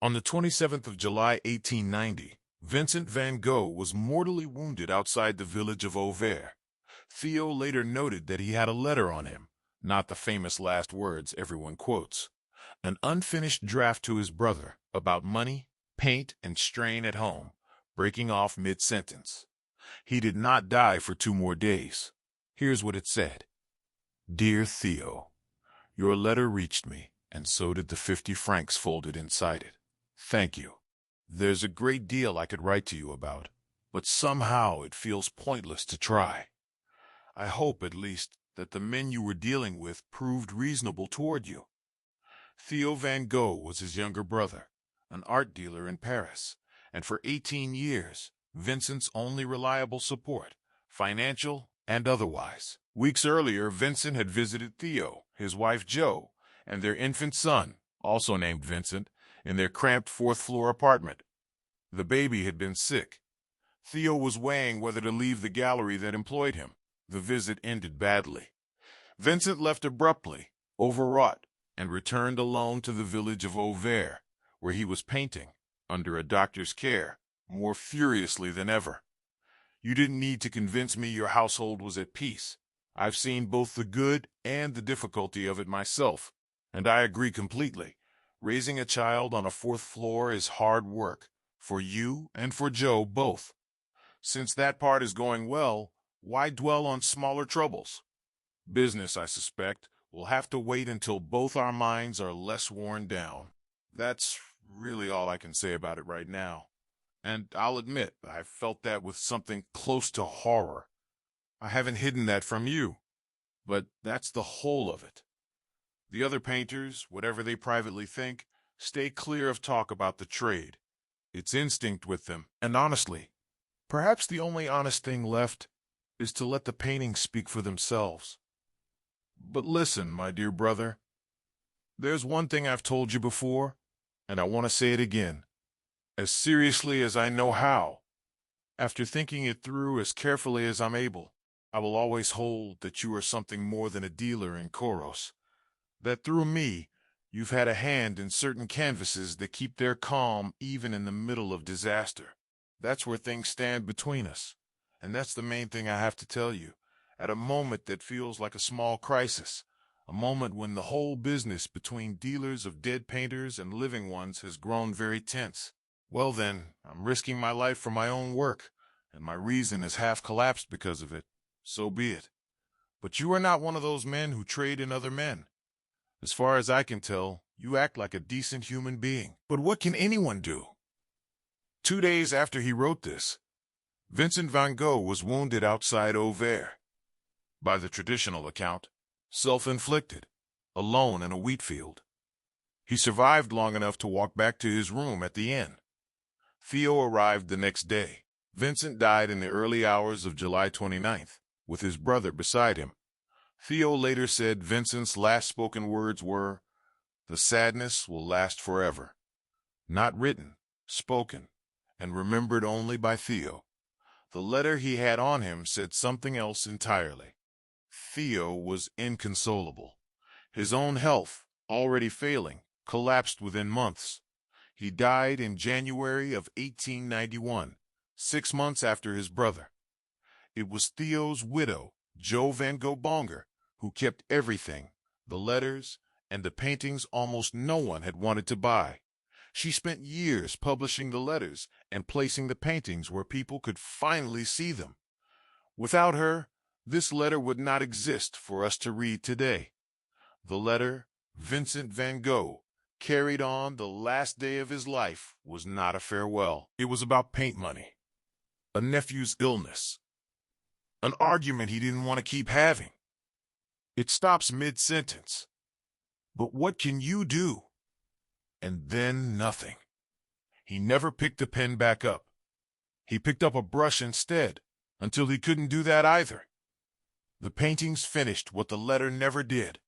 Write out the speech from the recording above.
On the 27th of July, 1890, Vincent van Gogh was mortally wounded outside the village of Auvers. Theo later noted that he had a letter on him, not the famous last words everyone quotes, an unfinished draft to his brother about money, paint, and strain at home, breaking off mid-sentence. He did not die for 2 more days. Here's what it said. Dear Theo, your letter reached me, and so did the 50 francs folded inside it. Thank you. There's a great deal I could write to you about, but somehow it feels pointless to try. I hope, at least, that the men you were dealing with proved reasonable toward you. Theo van Gogh was his younger brother, an art dealer in Paris, and for 18 years, Vincent's only reliable support, financial and otherwise. Weeks earlier, Vincent had visited Theo, his wife Jo, and their infant son, also named Vincent, in their cramped 4th-floor apartment. The baby had been sick. Theo was weighing whether to leave the gallery that employed him. The visit ended badly. Vincent left abruptly, overwrought, and returned alone to the village of Auvers, where he was painting, under a doctor's care, more furiously than ever. You didn't need to convince me your household was at peace. I've seen both the good and the difficulty of it myself, and I agree completely. Raising a child on a 4th floor is hard work, for you and for Jo both. Since that part is going well, why dwell on smaller troubles? Business, I suspect, will have to wait until both our minds are less worn down. That's really all I can say about it right now. And I'll admit, I felt that with something close to horror. I haven't hidden that from you, but that's the whole of it. The other painters, whatever they privately think, stay clear of talk about the trade. It's instinct with them, and honestly, perhaps the only honest thing left is to let the paintings speak for themselves. But listen, my dear brother, there's one thing I've told you before, and I want to say it again, as seriously as I know how. After thinking it through as carefully as I'm able, I will always hold that you are something more than a dealer in chorus, that through me, you've had a hand in certain canvases that keep their calm even in the middle of disaster. That's where things stand between us, and that's the main thing I have to tell you. At a moment that feels like a small crisis, a moment when the whole business between dealers of dead painters and living ones has grown very tense. Well then, I'm risking my life for my own work, and my reason has half collapsed because of it. So be it. But you are not one of those men who trade in other men. As far as I can tell, you act like a decent human being. But what can anyone do? 2 days after he wrote this, Vincent van Gogh was wounded outside Auvers. By the traditional account, self-inflicted, alone in a wheat field. He survived long enough to walk back to his room at the inn. Theo arrived the next day. Vincent died in the early hours of July 29th, with his brother beside him. Theo later said Vincent's last spoken words were, "The sadness will last forever." Not written, spoken, and remembered only by Theo. The letter he had on him said something else entirely. Theo was inconsolable. His own health, already failing, collapsed within months. He died in January of 1891, 6 months after his brother. It was Theo's widow, Jo van Gogh, who kept everything, the letters, and the paintings almost no one had wanted to buy. She spent years publishing the letters and placing the paintings where people could finally see them. Without her, this letter would not exist for us to read today. The letter Vincent van Gogh carried on the last day of his life was not a farewell. It was about paint money, a nephew's illness, an argument he didn't want to keep having. It stops mid-sentence. But what can you do? And then nothing. He never picked the pen back up. He picked up a brush instead, until he couldn't do that either. The paintings finished what the letter never did.